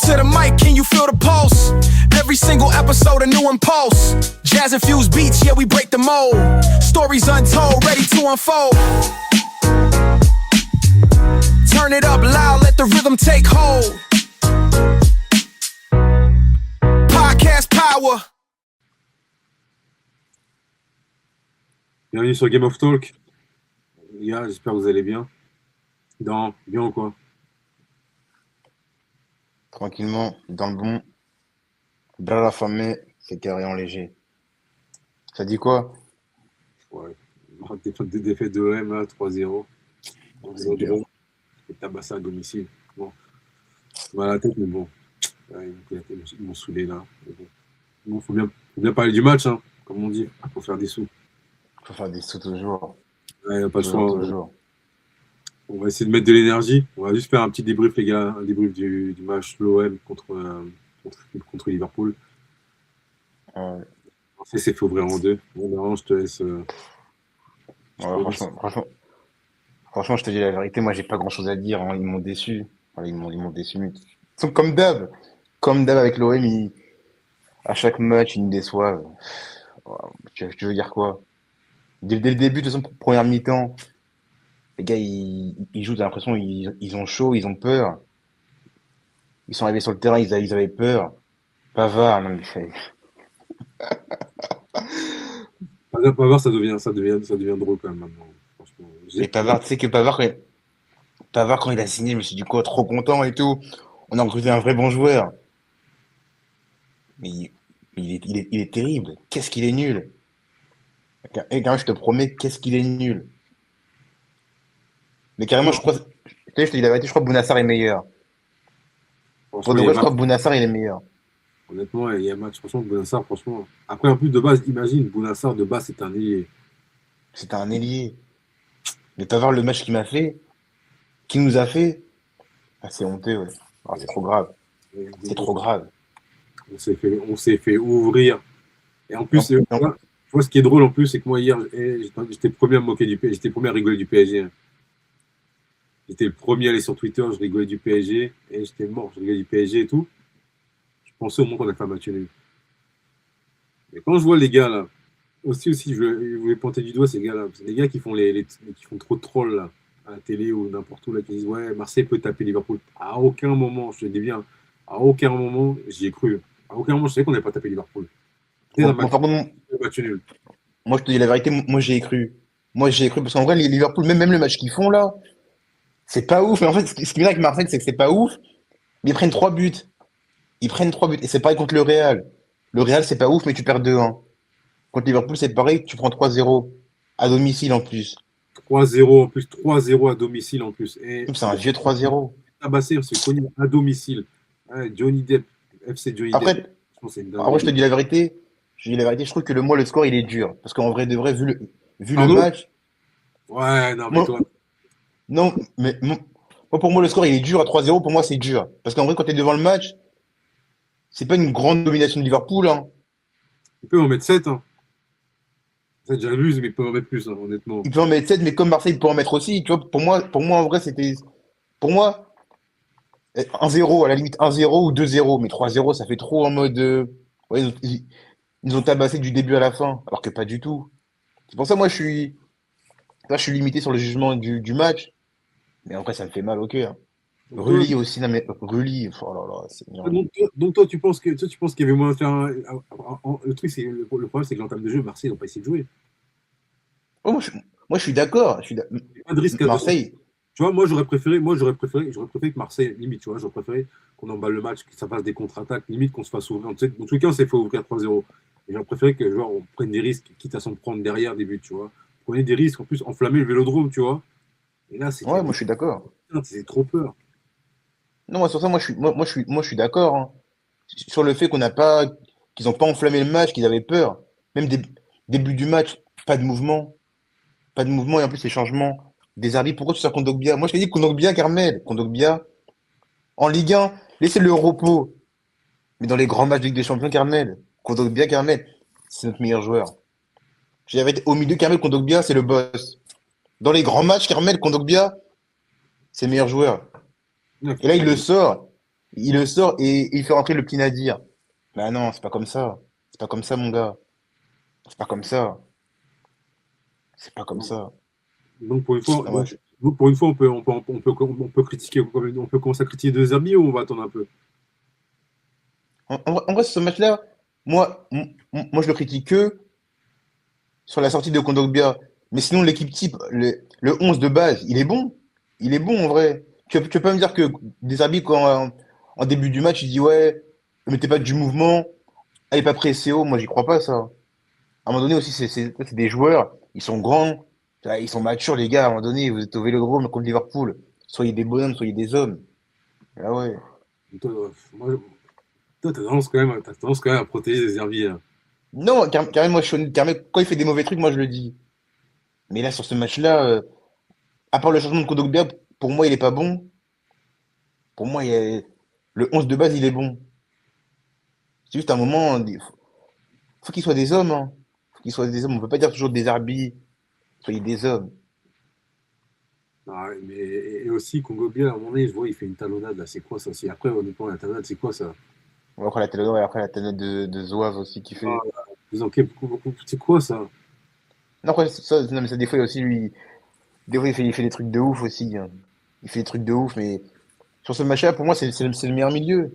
to the mic, can you feel the pulse? Every single episode a new impulse. Jazz infused beats, yeah, we break the mold. Stories untold, ready to unfold. Turn it up loud, let the rhythm take hold. Podcast power. Bienvenue sur Game of Talk. Les gars, j'espère que vous allez bien. Bien ou quoi? Tranquillement, dans le bon, bien affamé, c'est carré en léger. Ça dit quoi? Ouais. Des défaites de l'OM là, 3-0. C'est dur. Et tabassé à domicile. Bon, mal à la tête, mais bon. Ouais, ils m'ont saoulé là. Bon, faut bien parler du match, hein, comme on dit. Faut faire des sous. Faut faire des sous toujours. Ouais, pas le choix. Toujours. On va essayer de mettre de l'énergie. On va juste faire un petit débrief, les gars. Un débrief du match l'OM contre Liverpool. Ouais. Marseille s'est fait ouvrir en deux. Bon, non, je te laisse. Ouais, franchement, je te dis la vérité, moi j'ai pas grand chose à dire, hein. Ils m'ont déçu. Voilà, ils m'ont déçu. Ils sont comme d'hab. Comme d'hab avec l'OM, à chaque match, ils nous déçoivent. Tu veux dire quoi? Dès le début, de toute façon, première mi-temps, les gars, ils jouent, t'as l'impression, ils ont chaud, ils ont peur. Ils sont arrivés sur le terrain, ils avaient peur. Pavard, non, mais Pavard, ça devient drôle quand même maintenant. Franchement. et Pavard, tu sais que Pavard, quand il a signé, je me suis dit quoi, trop content et tout. On a recruté un vrai bon joueur. Mais il est terrible. Qu'est-ce qu'il est nul. Et quand même, je te promets, qu'est-ce qu'il est nul. Mais carrément, je crois, tu sais, je te dis la vérité, je crois que Bounassar est meilleur. Pour de il y a vrai, je crois match. que Bounassar, il est meilleur. Honnêtement, il y a un match. Franchement, Bounassar, franchement. Après, en plus, de base, imagine, Bounassar, de base, c'est un ailier. C'était un ailier. Mais Pavard, le match qu'il nous a fait, ah, c'est honteux, ouais. Ah, c'est trop grave. C'est trop grave. On s'est fait ouvrir. Et en plus, Non, tu non. vois, ce qui est drôle en plus, c'est que moi, hier, j'étais le premier à me moquer du PSG. J'étais le premier à rigoler du PSG. J'étais le premier à aller sur Twitter, je rigolais du PSG. Et j'étais mort, je rigolais du PSG et tout. Je pensais au moins qu'on a fait un match nul. Mais quand je vois les gars là, aussi, je voulais pointer du doigt ces gars-là. C'est des gars qui font qui font trop de trolls là, à la télé ou n'importe où là, qui disent ouais, Marseille peut taper Liverpool. À aucun moment, je te dis bien, à aucun moment, j'y ai cru. À aucun moment, je savais qu'on n'avait pas tapé Liverpool. C'était un Moi, par contre, match nul. moi, je te dis la vérité, moi, j'y ai cru. Moi, j'y ai cru parce qu'en vrai, les Liverpool, même le match qu'ils font là, c'est pas ouf. Mais en fait, ce qui est bien avec Marseille, c'est que c'est pas ouf. Mais ils prennent 3 buts. Ils prennent 3 buts. Et c'est pareil contre le Real. Le Real, c'est pas ouf, mais tu perds 2-1. Contre Liverpool, c'est pareil, tu prends 3-0. À domicile en plus. 3-0 en plus, 3-0 à domicile en plus. Et C'est un vieux 3-0. tabassé, on s'est connu à domicile. Ouais, Johnny Depp, FC Johnny Depp. Après, Je pense que c'est une après, je te dinguerie. dis la vérité. Je dis la vérité, je trouve que le score, il est dur. Parce qu'en vrai, de vrai, vu le Pardon? match, Ouais, non, mais moi, toi, non, mais pour moi, le score, il est dur à 3-0. Pour moi, c'est dur. Parce qu'en vrai, quand tu es devant le match, c'est pas une grande domination de Liverpool, hein. il peut en mettre 7. Hein. 7, j'abuse, mais il peut en mettre plus, hein, honnêtement. Il peut en mettre 7, mais comme Marseille il peut en mettre aussi. Tu vois, pour moi, en vrai, c'était. Pour moi, 1-0, à la limite 1-0 ou 2-0. Mais 3-0, ça fait trop en mode. Ouais, ils ont tabassé du début à la fin. Alors que pas du tout. C'est pour ça, moi, là, je suis limité sur le jugement du match. Mais en vrai, ça me fait mal au cœur. Donc, toi, Rulli aussi, non mais Rulli, oh là là, c'est donc toi, tu penses qu'il y avait moyen de faire le truc, le problème, c'est que l'entame de jeu, Marseille, ils n'ont pas essayé de jouer. Oh, moi, je suis d'accord. Il n'y a pas de risque à 200. Marseille, Tu vois, j'aurais préféré que Marseille, limite, tu vois, j'aurais préféré qu'on emballe le match, que ça fasse des contre-attaques, limite qu'on se fasse ouvrir. Tu sais, dans tous les cas, on s'est fait ouvrir 3-0. Et j'aurais préféré que, genre, on prenne des risques, quitte à s'en prendre derrière des buts, tu vois. Prenez des risques, en plus, enflammer le vélodrome, tu vois. Et là, ouais, moi, je suis d'accord. c'est trop peur. Non, moi, sur ça, moi, je suis d'accord, hein. Sur le fait qu'ils n'ont pas enflammé le match, qu'ils avaient peur. Même début du match, pas de mouvement, et en plus, les changements des arbitres. Pourquoi tu sors Kondogbia? Moi, je t'ai dit Kondogbia, Carmel. Kondogbia, en Ligue 1, laissez le repos. Mais dans les grands matchs de Ligue des Champions, Carmel. Kondogbia, Carmel, c'est notre meilleur joueur. J'avais au milieu, Carmel, Kondogbia, c'est le boss. Dans les grands matchs, Carmel, Kondogbia, c'est le meilleur joueur. Ouais, Et là, il le sort. il le sort et il fait rentrer le petit Nadir. Bah non, c'est pas comme ça. C'est pas comme ça, mon gars. C'est pas comme ça. C'est pas comme ça. Donc pour une fois, Ah, moi, je- on peut critiquer, on peut commencer à critiquer De Zerbi ou on va attendre un peu? en vrai, ce match-là, moi, je le critique que sur la sortie de Kondogbia. Mais sinon, l'équipe type, le 11 de base, il est bon. Il est bon, en vrai. Tu peux pas me dire que Deserbi, en début du match, il dit, ouais, ne mettez pas du mouvement, allez pas presser haut. Moi, j'y crois pas, ça. À un moment donné aussi, c'est des joueurs, ils sont grands, ils sont matures, les gars. À un moment donné, vous êtes au Vélodrome contre Liverpool. Soyez des bonhommes, soyez des hommes. Ah ouais. Toi, t'as tendance quand même à protéger De Zerbi, hein. Non, carrément, moi, carrément, quand il fait des mauvais trucs, moi, je le dis. Mais là, sur ce match-là, à part le changement de Kondogbia, pour moi, il est pas bon. Pour moi, le 11 de base, il est bon. C'est juste un moment, faut qu'ils soient des hommes, hein. Faut qu'ils soient des hommes. On peut pas dire toujours des arbitres. Soyez des hommes. Ah, mais, et aussi, Congo bien, à un moment donné, je vois, il fait une talonnade, là, c'est quoi ça? Après, honnêtement, la talonnade, c'est quoi ça? Bon, après la Télédor et après la télé de Zouave aussi qui Ah, fait. vous enquêtez c'est quoi ça? Non, après, ça, non, mais ça, des fois, aussi, lui, des fois, il fait des trucs de ouf aussi, hein. Il fait des trucs de ouf, mais sur ce match-là, pour moi, c'est le meilleur milieu.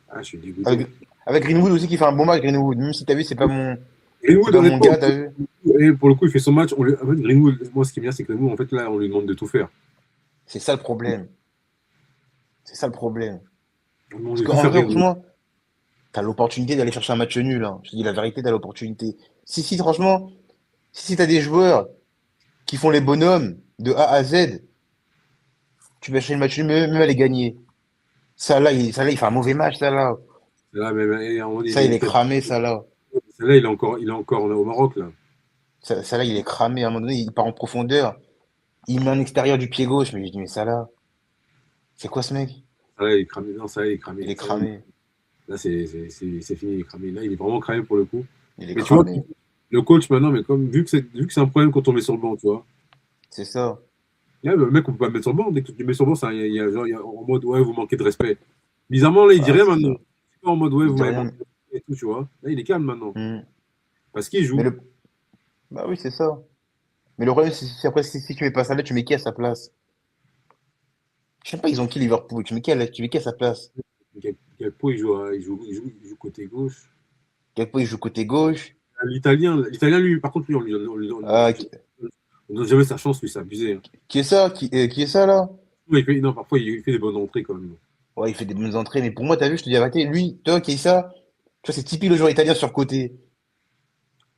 Ah, je suis dégoûté. Avec, avec Greenwood aussi qui fait un bon match, Greenwood. Même si t'as vu, c'est Greenwood, pas mon honnêtement, gars, t'as vu? et pour le coup, il fait son match. En fait, Greenwood, moi, ce qui est bien, c'est que Greenwood, en fait, là, on lui demande de tout faire. C'est ça le problème. C'est ça le problème. On lui demande Parce de tout qu'en faire, vrai, Greenwood. franchement, t'as l'opportunité d'aller chercher un match nul, hein. Je te dis la vérité, t'as l'opportunité. Si, franchement, si t'as des joueurs qui font les bonhommes de A à Z, tu vas chercher le match nul, même à les gagner. Ça là, il fait un mauvais match, ça là. Là, mais, à un moment donné, Ça, il est cramé, ça là. là, il est encore au Maroc, là. Ça là, il est cramé. À un moment donné, il part en profondeur. Il met un extérieur du pied gauche. Mais je dis, mais ça là, c'est quoi ce mec? Ça, là, il est cramé. Non, ça, là, il est cramé. Il est cramé. Là, c'est fini, il est cramé. Là, il est vraiment cramé pour le coup. Il est Mais tu vois, cramé. le coach, maintenant, mais comme, vu que c'est un problème quand on met sur le banc, tu vois. C'est ça. Là, le mec, on peut pas le mettre sur le banc. Dès que tu le mets sur le banc, genre, en mode, ouais, vous manquez de respect. Bizarrement, là, il dit Ah, rien c'est maintenant. ça. C'est pas en mode, ouais, Il vous dit m'avez manqué rien. de respect et tout, tu vois. Là, il est calme maintenant. Hmm. Parce qu'il Mais joue. le, bah oui, c'est ça. Mais le problème, après, si tu mets pas ça là, tu mets qui à sa place? Je sais pas, ils ont qui Liverpool? Tu mets qui à sa place? Gakpo, il joue côté gauche. Gakpo, il joue côté gauche. L'italien, lui, par contre, lui, Ah, on donne jamais sa chance, lui, c'est abusé, hein. qui est ça? Qui est ça là? Non, parfois, il fait des bonnes entrées quand même. Ouais, il fait des bonnes entrées, mais pour moi, t'as vu, je te dis la vérité, lui, toi, qui est ça? Tu vois, c'est typique le joueur italien sur côté.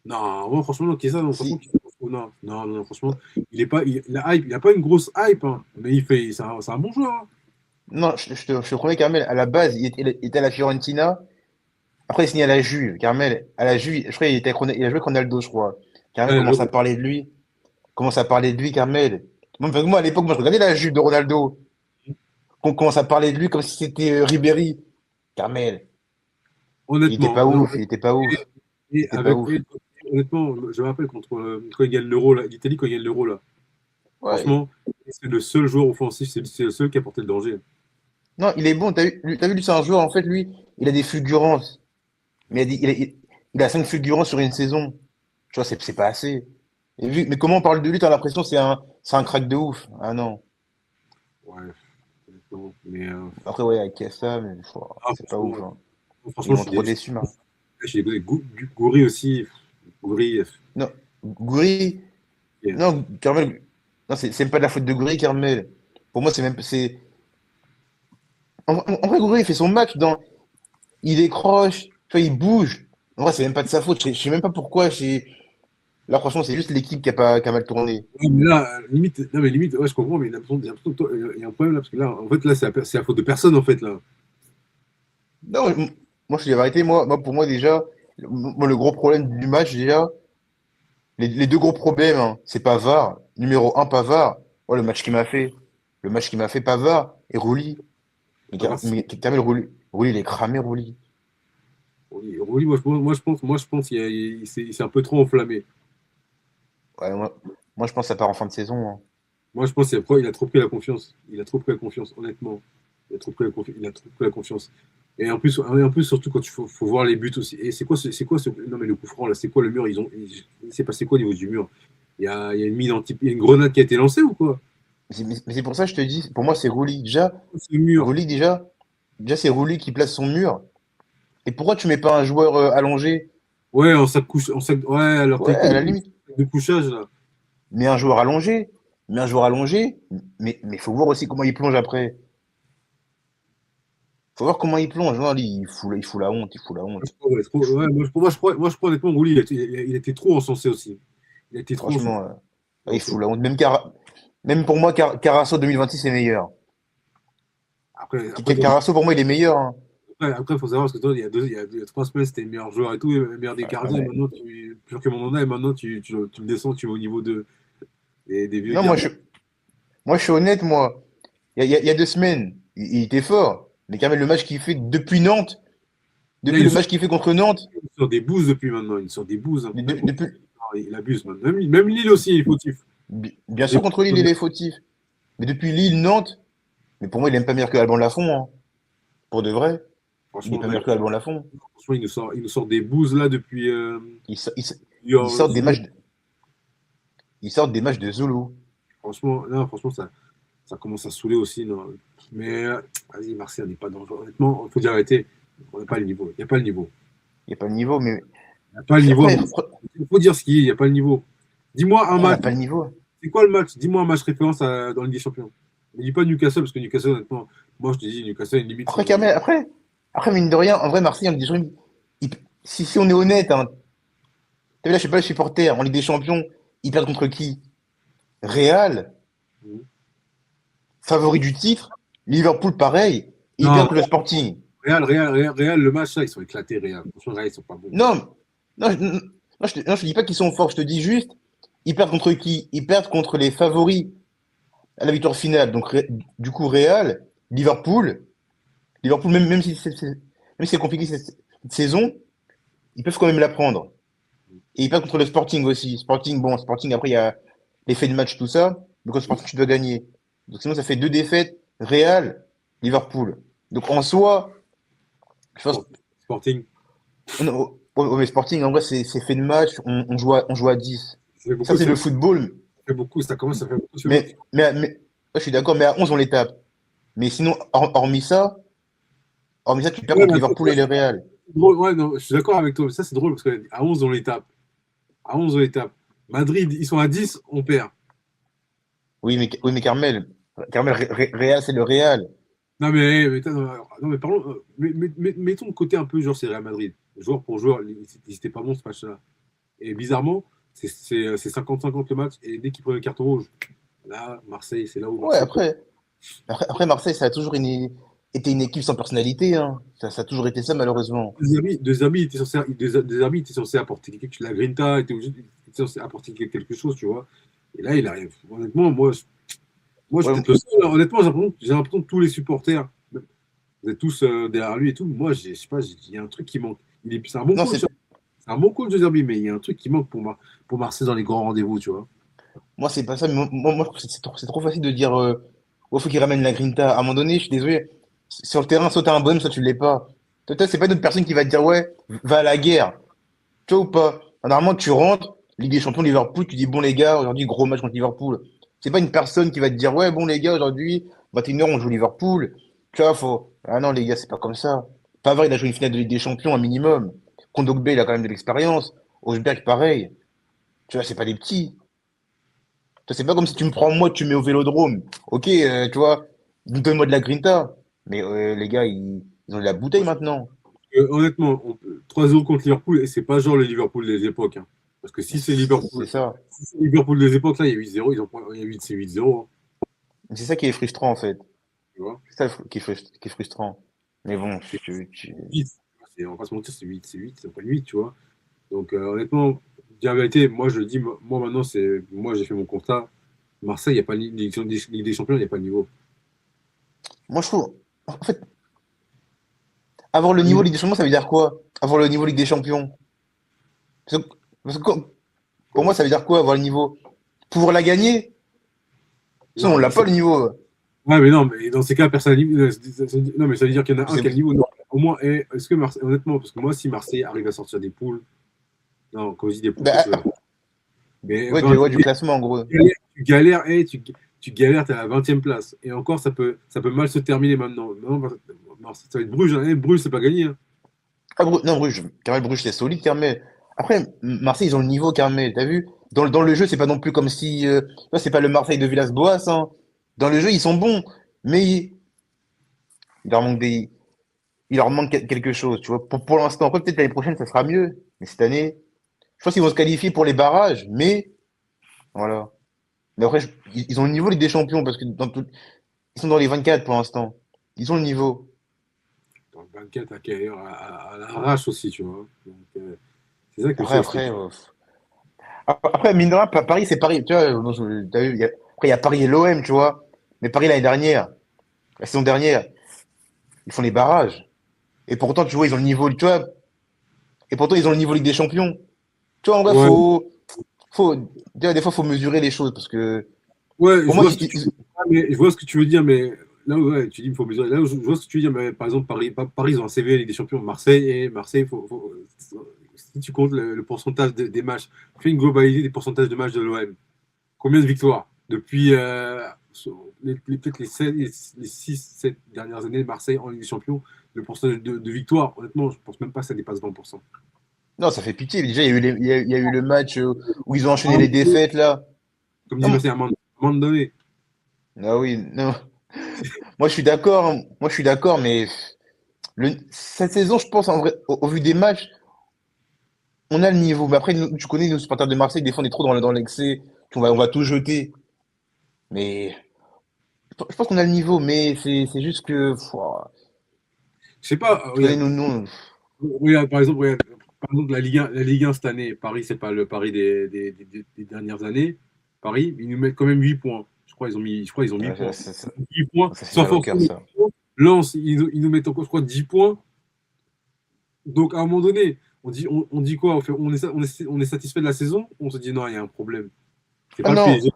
Non, moi, franchement, non, Chiesa, non, franchement, Si, non, non, non, franchement, il est pas, la hype, il a pas une grosse hype, hein, mais c'est un bon joueur, hein. non, je te promets, Carmel, à la base, il était à la Fiorentina. Après, il signe à la Juve. Carmel, à la Juve, je crois il a joué avec Ronaldo, je crois. Carmel Ouais, commence à parler de lui. Commence à parler de lui, Carmel. Moi, à l'époque, moi, je regardais la Juve de Ronaldo. Qu'on commence à parler de lui comme si c'était Ribéry. Carmel, il était honnêtement, pas non, ouf, il était pas ouf. Il et était pas avec, ouf. honnêtement, je me rappelle quand il gagne l'Euro, là, l'Italie, quand il gagne l'Euro, là, Ouais. franchement, c'est le seul joueur offensif, c'est le seul qui a porté le danger. Non, il est bon. T'as vu, lui, c'est un joueur, en fait, lui, il a des fulgurances. Mais il a 5 fulgurances sur une saison. Tu vois, c'est pas assez. Mais comment on parle de lui, t'as l'impression que c'est un crack de ouf. Ah non. Ouais, honnêtement, mais, Après, ouais, avec ça, mais c'est pas ouf, franchement, hein. Ils franchement, m'ont trop déçu, hein. je suis dégoûté. Goury aussi, Goury, Non, Goury, non, Carmel, non, c'est pas de la faute de Goury, Carmel. Pour moi, c'est même, en vrai, Goury, il fait son match il décroche, tu vois, il bouge. En vrai, c'est même pas de sa faute. Je sais même pas pourquoi. Là, franchement, c'est juste l'équipe qui a mal tourné. ouais, mais là, limite, non, mais limite, ouais, je comprends, mais j'ai l'impression que il y a un problème là, parce que là, en fait, là, c'est la faute de personne, en fait, là. Non, moi, je te dis la vérité, pour moi, déjà, le gros problème du match, déjà, les deux gros problèmes, hein, c'est Pavard. Numéro un, Pavard. Ouais, le match qu'il m'a fait. Le match qu'il m'a fait, Pavard et Rouli. Mais, Ah, bah, Kamel Rouli, il est cramé, Rouli. Rouli, moi, je pense qu'il s'est un peu trop enflammé. Ouais, moi, je pense que ça part en fin de saison, hein. Moi, je pense qu'il a trop pris la confiance. Il a trop pris la confiance, honnêtement. Il a trop pris la confiance. Et en plus, surtout quand faut voir les buts aussi. Et non mais le coup franc là, c'est quoi le mur? Il s'est passé quoi au niveau du mur? Il y a il y a une grenade qui a été lancée ou quoi? Mais c'est pour ça que je te dis, pour moi, c'est Rouli. Ce mur. Rouli, déjà c'est Rouli qui place son mur. Et pourquoi tu mets pas un joueur allongé? Ouais, ouais, alors Ouais, à la limite. de couchage là. Mais un joueur allongé. Mais un joueur allongé. Mais faut voir aussi comment il plonge après. Faut voir comment il plonge. Non, lui, il fout la honte. Il fout la Moi, je honte. crois, ouais, Il fout- moi, je crois honnêtement, Rouli, il a été trop encensé aussi. Il a été trop encensé. franchement, il fout la honte. Même pour moi, Carasso 2026 est meilleur. Après, Carasso, pour moi, il est meilleur, hein. il faut savoir, parce que toi, il y a 3 semaines, c'était le meilleur joueur et tout, le meilleur des Ah, gardiens, et mais- maintenant, plus que Mandanda, et maintenant, tu le descends, tu vas au niveau des vieux Non, gardiens. moi, je suis honnête, moi. Il y a 2 semaines, il était fort. Mais quand même, le match qu'il fait Là, depuis le match qu'il fait contre Nantes, il sort des bouses depuis maintenant, il sort des bouses, hein. Même, depuis, il abuse maintenant. Même Lille aussi, il est fautif. bien sûr, contre Lille, il est fautif. Mais depuis Lille, Nantes, mais pour moi, il est même pas meilleur que Alban Lafont, hein. Pour de vrai, il n'est Franchement, pas meilleur que Alban Lafont. franchement, il nous sort des bouses là depuis. Ils, so- ils, so- ils Plusieurs- sortent des matchs, ils sortent des matchs de Zulu. franchement, non, franchement, ça commence à saouler aussi. Non. Mais vas-y, Marseille, on n'est pas dangereux. Honnêtement, il faut dire la vérité. On n'a pas le niveau. Il n'y a pas le niveau. Il n'y a pas le niveau, mais Il n'y a pas le niveau. après, Il faut dire ce qu'il y a. Il n'y a pas le niveau. Dis-moi un on n'a match. pas le niveau. C'est quoi le match? Dis-moi un match référence dans la Ligue des Champions. Ne dis pas Newcastle, parce que Newcastle, honnêtement, moi je te dis, Newcastle, une limite. Après, Kamel, après, mine de rien, en vrai, Marseille, en Ligue des Champions, si on est honnête, hein, t'as vu là, je sais pas, les supporters, en Ligue des Champions, ils perdent contre qui? Real, favori du titre. Liverpool, pareil. Ils Non, perdent contre le Sporting. Real, le match, là, ils sont éclatés, Real. Franchement, Real, ils sont pas bons. Non, non, je te dis pas qu'ils sont forts, je te dis juste, ils perdent contre qui? Ils perdent contre les favoris à la victoire finale. Donc, du coup, Real, Liverpool, même si c'est compliqué cette saison, ils peuvent quand même la prendre. Et ils perdent contre le Sporting aussi. Sporting, après, il y a l'effet de match, tout ça. Donc, contre Sporting, tu dois gagner. Donc, sinon, ça fait 2 défaites, Real, Liverpool. Donc, en soi, je pense, Sporting. non, mais Sporting, en vrai, c'est fait de match, on joue à 10. Ça fait Ça, beaucoup, c'est le football. ça commence à faire beaucoup. Mais je suis d'accord, mais à 11, on les tape. Mais sinon, hormis ça, tu perds Ouais, contre mais Liverpool et le Real. drôle, ouais, non, je suis d'accord avec toi. Mais ça, c'est drôle parce qu'à 11, on les tape. À 11, on les tape. Madrid, ils sont à 10, on perd. Oui, mais Carmel, Real, c'est le Real. Non, mais parlons, mettons de côté un peu, genre, c'est Real Madrid. Joueur pour joueur, ils étaient pas bons ce match-là. Et bizarrement, c'est 50-50 le match. Et dès qu'ils prennent le carton rouge, là, Marseille, c'est là où Ouais, Marseille. après Marseille, ça a toujours été une équipe sans personnalité, hein. Ça a toujours été ça, malheureusement. Deux amis étaient censés apporter quelque chose. La Grinta était censé apporter quelque chose, tu vois. Et là, il arrive. Honnêtement, moi, je suis Ouais, peut-être le seul. Honnêtement, j'ai l'impression que tous les supporters, vous êtes tous derrière lui et tout. Moi, je sais pas, il y a un truc qui manque. C'est un bon non, coach, hein. C'est un bon coach de Zerbi, mais il y a un truc qui manque pour Marseille dans les grands rendez-vous, tu vois. moi, c'est pas ça. Mais moi, c'est trop facile de dire, ouais, faut qu'il ramène la Grinta. À un moment donné, je suis désolé. Sur le terrain, soit t'as un bonhomme, soit tu l'es pas. Toi, c'est pas une autre personne qui va te dire, ouais, va à la guerre. Tu vois ou pas? Normalement, tu rentres, Ligue des Champions, Liverpool, tu dis, bon, les gars, aujourd'hui, gros match contre Liverpool. C'est pas une personne qui va te dire, ouais, bon, les gars, aujourd'hui, 21h, on joue Liverpool. Tu vois, ah non, les gars, c'est pas comme ça. Pavard, il a joué une finale de Ligue des Champions, un minimum. Kondogbé, il a quand même de l'expérience. Osberg, pareil. Tu vois, c'est pas des petits. Tu vois, c'est pas comme si tu me prends moi, tu mets au Vélodrome. Ok, tu vois, donne-moi de la grinta. Mais les gars, ils ont de la bouteille maintenant. Honnêtement, 3-0 contre Liverpool, et c'est pas genre le Liverpool des époques, hein. Parce que C'est ça. si c'est Liverpool des époques, là, il y a 8-0, il y a 8, c'est 8-0, hein, C'est ça qui est frustrant, en fait. tu vois. C'est ça qui est frustrant. Mais bon, C'est 8. On va pas se mentir, c'est 8, c'est pas 8, tu vois. Donc, honnêtement, dire la vérité, moi, je le dis, moi, maintenant, moi, j'ai fait mon constat. Marseille, il n'y a pas de Ligue des Champions, il n'y a pas de niveau. moi, je trouve. En fait, avoir le niveau Ligue des Champions, ça veut dire quoi? Avoir le niveau Ligue des Champions. Parce que pour moi, ça veut dire quoi, avoir le niveau? Pouvoir la gagner? Sinon, on Non, l'a pas le niveau. Ouais, mais non, mais dans ces cas, personne n'a non, mais ça veut dire qu'il y en a un qui a le C'est- niveau. Non, au moins, est-ce que Marseille, honnêtement, parce que moi, si Marseille arrive à sortir des poules, non, quand je dis des poules, c'est Bah, peu. Mais ouais, 20, du classement, en gros. tu galères, tu galères, t'es à la 20e place. Et encore, ça peut mal se terminer maintenant. Non, Marseille, ça va être Bruges. Hein. Bruges, c'est pas gagné. Hein. Ah, non, Bruges, Carmel, Bruges, c'est solide, Carmel. Après, Marseille, ils ont le niveau, Carmel. T'as vu? Dans le jeu, c'est pas non plus comme si. Là, c'est pas le Marseille de Villas-Boas, hein. Dans le jeu, ils sont bons. Mais il leur manque il leur manque quelque chose, tu vois. Pour l'instant, après, peut-être l'année prochaine, ça sera mieux. Mais cette année, je pense qu'ils vont se qualifier pour les barrages. Mais, voilà. Mais après, ils ont le niveau Ligue des Champions parce que ils sont dans les 24 pour l'instant. Ils ont le niveau. Dans le 24, à l'arrache aussi, tu vois. Donc, c'est ça que Après, c'est. après, après, mine de rien, Paris, c'est Paris. Tu vois, t'as vu, après, il y a Paris et l'OM, tu vois. Mais Paris, l'année dernière, la saison dernière, ils font les barrages. Et pourtant, tu vois, ils ont le niveau, tu vois. Et pourtant, ils ont le niveau Ligue des Champions. Tu vois, en vrai, Ouais, tu vois, des fois, faut mesurer les choses parce que, ouais, pour je moi, vois ce que tu, je vois ce que tu veux dire, mais là, ouais, tu dis il faut mesurer. Là, je vois ce que tu veux dire, mais par exemple, Paris ils ont un CV Ligue des Champions. Marseille, si tu comptes le pourcentage des matchs, fais une globalité des pourcentages de matchs de l'OM. Combien de victoires depuis peut-être les 6, 7 dernières années, Marseille en Ligue des Champions, le pourcentage de victoires, honnêtement, je pense même pas que ça dépasse 20%. non, ça fait pitié. Déjà, il y a eu il y a eu le match où ils ont À un enchaîné les moment donné, défaites, là. comme dit Non, Marseille, à un moment donné, ah oui, non. Moi, je suis d'accord, hein. Moi, je suis d'accord, mais cette saison, je pense, en vrai, au vu des matchs, on a le niveau. Mais après, tu connais, nous, supporters de Marseille, des fois, on est trop dans l'excès. On va tout jeter. Mais je pense qu'on a le niveau, mais c'est juste que, je sais pas, tu connais, nous, regarde, par exemple, la Ligue 1 cette année, Paris, c'est pas le Paris des dernières années. Paris, ils nous mettent quand même 8 points. Je crois ils ont 8 ouais, points. 8 points, ça fait sans mal au cœur, forcément. ça. Lens, ils nous mettent encore, je crois, 10 points. Donc, à un moment donné, on dit quoi? On est satisfait de la saison? On se dit non, il y a un problème. C'est Ah pas le non, PSG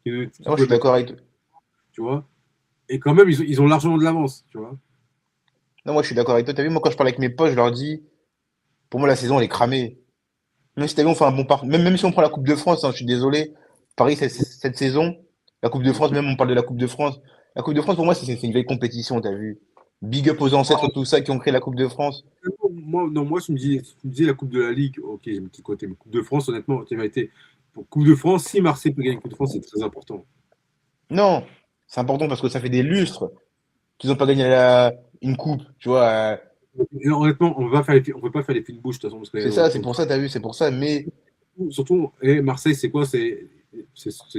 qui non, je peut suis mettre, d'accord avec toi. tu vois. Et quand même, ils ont largement de l'avance, tu vois. Non, moi, je suis d'accord avec toi. T'as vu, moi, quand je parle avec mes potes, je leur dis, pour moi, la saison, elle est cramée. Même si t'as vu, on fait un bon parcours. Même si on prend la Coupe de France, hein, je suis désolé. Paris, cette saison, la Coupe de France, même on parle de la Coupe de France. La Coupe de France, pour moi, c'est une vieille compétition, t'as vu. Big up aux ancêtres, tout ça, qui ont créé la Coupe de France. Moi, non, moi, tu me dis la Coupe de la Ligue, ok, j'ai mis de côté. Mais Coupe de France, honnêtement, qui va été. Pour Coupe de France, si Marseille peut gagner la Coupe de France, c'est très important. Non, c'est important parce que ça fait des lustres qu'ils n'ont pas gagné une coupe, tu vois. Et honnêtement, on peut pas faire les fines bouches, de toute façon, parce que C'est ça, c'est pour ça, t'as vu, c'est pour ça. Mais surtout, Marseille, c'est quoi? C'est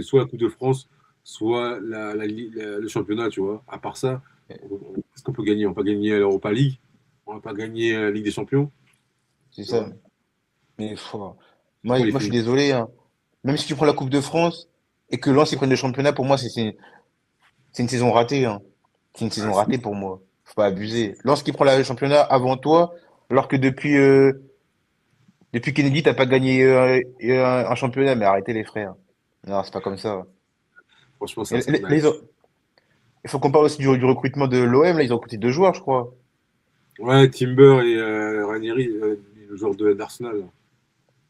soit la Coupe de France, soit le championnat, tu vois. À part ça, qu'est-ce qu'on peut gagner? On peut pas gagner l'Europa League, on va pas gagner la Ligue des Champions, c'est tu ça. vois. Mais C'est quoi les moi, je suis fines désolé, hein. Même si tu prends la Coupe de France et que Lens ils prennent le championnat, pour moi, c'est une saison ratée, hein. C'est une saison bouches? ratée pour moi. Faut pas abuser. Lorsqu'il prend le championnat avant toi, alors que depuis Kennedy, t'as pas gagné un championnat, mais arrêtez les frères. Non, c'est pas comme ça. Franchement, c'est Et un là, scandale. il faut qu'on parle aussi du recrutement de l'OM. Là, ils ont recruté deux joueurs, je crois. Ouais, Timber et Ranieri, le joueur d'Arsenal.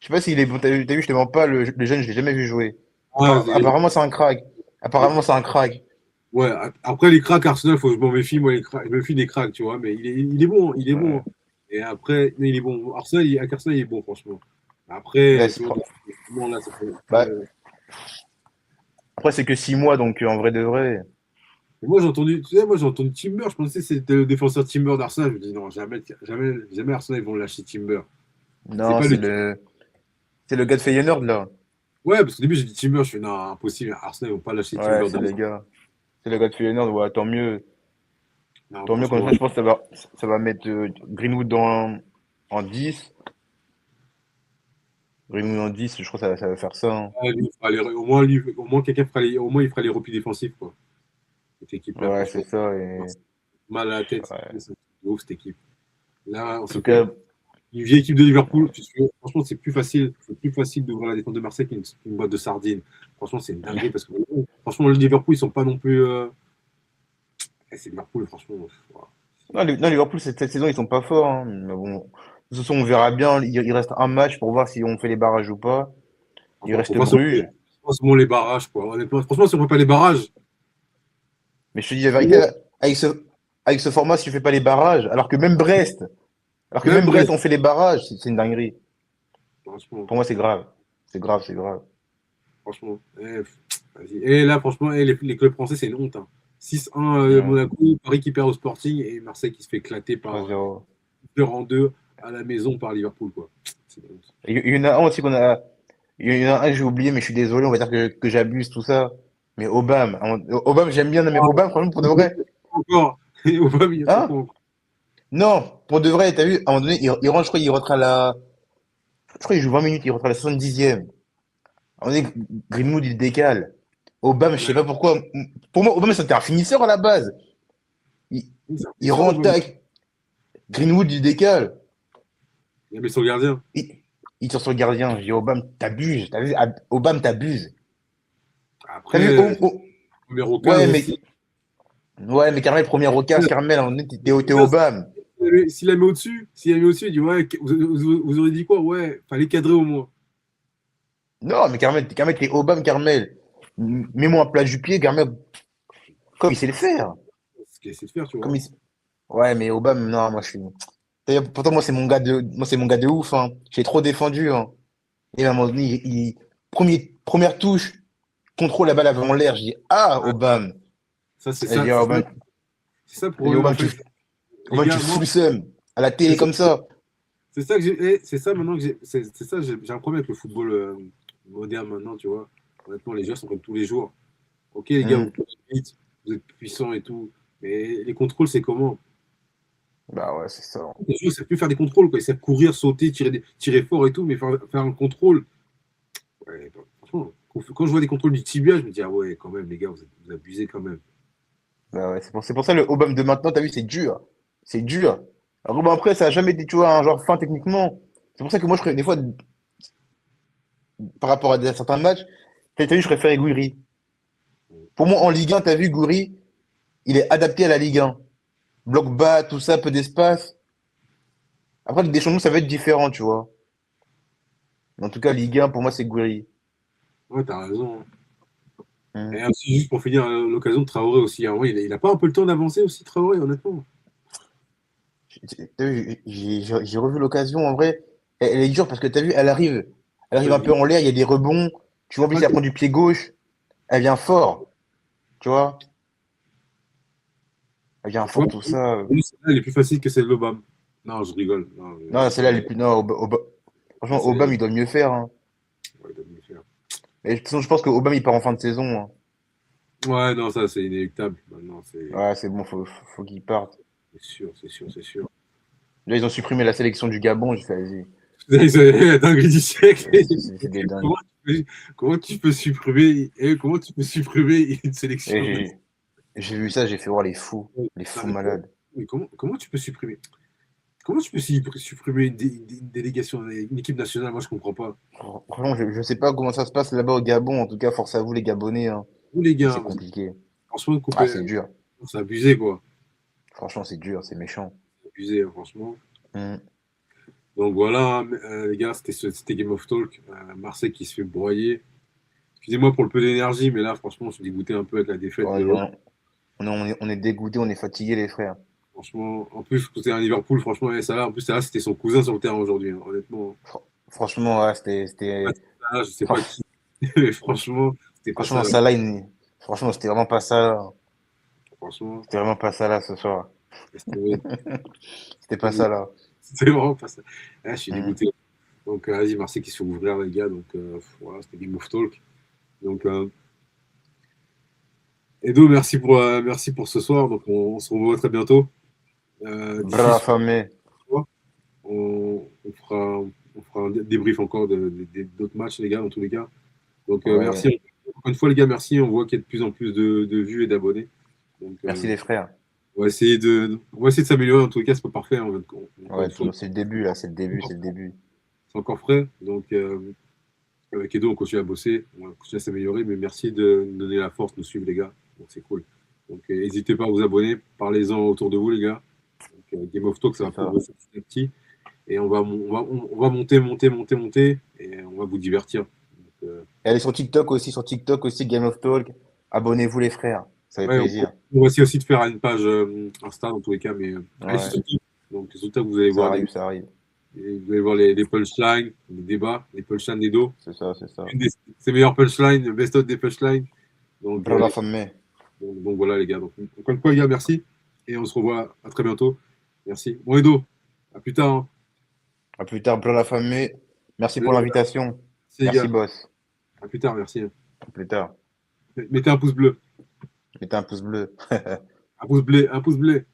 Je sais pas s'il est bon. T'as vu, je te mens pas, le jeune, je l'ai jamais vu jouer. Ah, Apparemment, c'est un crack. Apparemment, c'est un crack. ouais, après les cracks Arsenal, faut que je m'en méfie, moi, je me méfie des cracks, tu vois, mais il est bon, il est bon. Ouais. Et après, mais il est bon. Avec Arsenal, il est bon, franchement. Ouais, Après, tu vois, là, ça fait. bah, après, c'est que 6 mois, donc en vrai de vrai. Et moi, j'ai entendu, tu sais, moi, j'ai entendu Timber, je pensais que c'était le défenseur Timber d'Arsenal. Je me dis, non, jamais Arsenal, ils vont lâcher Timber. C'est Non, pas le. c'est le gars de Feyenoord, là. Ouais, parce qu'au début, j'ai dit Timber, je fais, non, impossible, Arsenal, ils vont pas lâcher Ouais, Timber c'est le d'Arsenal. gars. C'est le gars de Feyenoord, ouais, tant mieux. Non, Tant mieux, comme franchement, ça, je pense que ça va mettre Greenwood en 10. Greenwood en 10, je crois que ça va faire ça, hein. ouais, au moins, au moins, il fera les replis défensifs, quoi. Cette équipe-là, Ouais, c'est franchement, ça. Et, mal à la tête. ouais. C'est ouf, cette équipe. Là, on En se tout cas, perd. une vieille équipe de Liverpool. Franchement, c'est plus facile d'ouvrir la défense de Marseille qu'une boîte de sardines. Franchement, c'est une dinguerie parce que franchement, le Liverpool, ils sont pas non plus. C'est Liverpool, franchement. Voilà. Non, Liverpool, cette saison, ils sont pas forts, hein. Mais bon, de toute façon, on verra bien. Il reste un match pour voir si on fait les barrages ou pas. Il Enfin, reste Bruges. faut pas se les barrages, quoi. Honnêtement, franchement, si on ne fait pas les barrages, Mais je te dis la vérité, avec ce format, si tu fais pas les barrages, même Brest, On fait les barrages, c'est une dinguerie. franchement, Pour moi, c'est grave. C'est grave, c'est grave. franchement. Vas-y. Et là, franchement, les clubs français, c'est une honte. Hein. 6-1 Ouais, Monaco, Paris qui perd au Sporting et Marseille qui se fait éclater par 3-0. 2 en 2 à la maison par Liverpool, quoi. C'est une honte. Il y en a un aussi il y en a un que j'ai oublié, mais je suis désolé, on va dire que j'abuse tout ça. Mais Obama, j'aime bien, non, mais Obama, franchement, pour de vrai. Encore. Et Aubameyang, il y a Hein? encore. Non, pour de vrai, t'as vu, à un moment donné, il rentre, je crois, il rentre à je crois qu'il joue 20 minutes, il rentre à la 70e. À un moment donné, Greenwood, il décale. Obama, je sais Ouais. pas pourquoi. Pour moi, Obama, c'était un finisseur à la base. Il, C'est un il sûr, rentre, Aubameyang. tac. Greenwood, il décale. Il a mis son gardien. Il, il tire sur le gardien. Je dis, Obama, t'abuses. T'as vu, Obama, t'abuses. T'as vu, Après, premier occasion ouais, aussi. mais Carmel, première occasion, Carmel, à un moment donné, t'es Obama. S'il la met au-dessus, il dit ouais, vous aurez dit quoi? Ouais, fallait cadrer au moins. Non, mais Carmel, t'es Obama, Carmel. Mets-moi un plat du pied, Carmel, comme il sait le faire. C'est ce qu'il essaie de faire, tu Comme vois. Ouais, mais Obama, non, moi, je suis. D'ailleurs, pourtant, moi, c'est mon gars de ouf, hein. J'ai trop défendu, hein. Et à un moment donné, première touche, contrôle la balle avant l'air. Je dis, ah, Ouais, Obama. ça, c'est Je ça, dis, ah, Obama, c'est ça le je dis, problème en fait. Les Obama, tu gars, moi, fous le seum. À la c'est télé ça, comme ça. c'est ça que c'est ça maintenant que c'est ça, j'ai un problème avec le football moderne maintenant, tu vois. Honnêtement, les joueurs sont comme tous les jours. Ok, les gars, Hmm. vous courez vite, vous êtes puissants et tout, mais les contrôles, c'est comment? Bah ouais, c'est ça. Les joueurs, ils savent plus faire des contrôles, quoi. Ils savent courir, sauter, tirer fort et tout, mais faire un contrôle, ouais, franchement, quand je vois des contrôles du tibia, je me dis, ah ouais, quand même, les gars, vous abusez quand même. Bah ouais, c'est pour ça le Obama de maintenant, t'as vu, c'est dur. C'est dur. Alors, bon, après, ça a jamais été, tu vois, un genre fin techniquement. C'est pour ça que moi, des fois, par rapport à certains matchs, t'as vu, je préfère Gouiri. Pour moi, en Ligue 1, t'as vu, Gouiri, il est adapté à la Ligue 1. Bloc bas, tout ça, peu d'espace. Après, avec des changements, ça va être différent, tu vois. Mais en tout cas, Ligue 1, pour moi, c'est Gouiri. Ouais, t'as raison. Hein. Hmm. Et aussi, juste pour finir, l'occasion de Traoré aussi. Hein. Ouais, il a pas un peu le temps d'avancer aussi, Traoré, honnêtement. T'as vu, j'ai revu l'occasion, en vrai. Elle est dure parce que t'as vu, elle arrive un peu Vas-y. en l'air, il y a des rebonds. Tu vois, en plus, elle prend du pied gauche. Elle vient fort, tu vois. Elle vient Tu vois, fort, tout ça. lui, celle-là, elle est plus facile que celle de l'Obama. Non, je rigole. Non, Non, celle-là, elle est c'est, plus. Non, franchement, c'est, Obama, il doit mieux faire, hein. ouais, il doit mieux faire. Et de toute façon, je pense que Obama, il part en fin de saison, hein. Ouais, non, ça, c'est inéluctable. Maintenant, Ouais, c'est bon, faut qu'il parte. c'est sûr, c'est sûr, c'est sûr. Là, ils ont supprimé la sélection du Gabon. J'ai fait, vas-y. C'est la dinguerie du siècle. C'est des dingues. Comment comment tu peux supprimer, comment tu peux supprimer une Et sélection? j'ai vu ça, j'ai fait voir les Non, fous malades. mais comment tu peux supprimer? Comment tu peux supprimer une délégation, une équipe nationale? Moi, je comprends pas. Franchement, je sais pas comment ça se passe là-bas au Gabon. En tout cas, force à vous, les Gabonais, hein. Vous, les Mais gars, c'est compliqué. franchement, Ah, couper, c'est dur. c'est abusé, quoi. Franchement, c'est dur, c'est méchant. C'est abusé, hein, franchement. Hmm. Donc voilà, les gars, c'était Game of Talk. Marseille qui se fait broyer. Excusez-moi pour le peu d'énergie, mais là, franchement, je suis dégoûté un peu avec la défaite de l'autre. On est dégoûté, on est fatigué, les frères. Franchement, en plus, c'était un Liverpool, franchement, et ça là, en plus, ça là, c'était son cousin sur le terrain aujourd'hui, hein, honnêtement. Franchement, ouais, Ouais, ça, là, je sais pas franch- qui, mais franchement, c'était pas franchement, ça. ça là, franchement, c'était vraiment pas ça, là. Franchement, C'était vraiment pas ça, là, ce soir. c'était C'était pas ça, là. c'était vraiment pas ça. Ah, je suis Hmm. dégoûté. Donc, vas-y, Marseille qui se fait ouvrir, les gars. Donc, voilà, c'était Game of Talk. Donc, Edo, merci pour ce soir. Donc, on se revoit très bientôt. D'ici Bra ce affamé. soir, on fera un débrief encore d'autres matchs, les gars, dans tous les cas. Donc, Ouais. merci. Encore une fois, les gars, merci. On voit qu'il y a de plus en plus de vues et d'abonnés. Donc, Merci, les frères. on va essayer de s'améliorer. En tout cas, c'est pas parfait, hein. Encore Ouais, une fois, c'est le début, là, c'est le début, c'est le début. c'est encore frais. Donc, avec Edo, on continue à bosser, on va continuer à s'améliorer. Mais merci de nous donner la force, de nous suivre, les gars. Donc, c'est cool. Donc, n'hésitez pas à vous abonner. Parlez-en autour de vous, les gars. Donc, Game of Talk, ça va C'est ça. progresser petit à petit. Et on va monter. Et on va vous divertir. Donc, Et allez sur TikTok aussi, Game of Talk. Abonnez-vous, les frères. Ça fait ouais, plaisir. on va essayer aussi de faire une page Insta dans tous les cas. Mais allez Ouais, sur TikTok. Donc, sur TikTok, vous allez ça voir arrive, ça arrive. les punchlines, les débats, les punchlines d'Edo. C'est ça, c'est ça. Une de ses meilleures punchlines, le best-of des punchlines. Donc, Bro la femme. donc voilà les gars. Donc, encore une fois les gars, merci. Et on se revoit à très bientôt. Merci. Bon Edo, à plus tard, hein. À plus tard, bro la femme. Merci pour Merci l'invitation. les Merci, gars. boss. À plus tard, merci, hein. À plus tard. Mettez un pouce bleu. Mettez un pouce bleu. Un pouce bleu.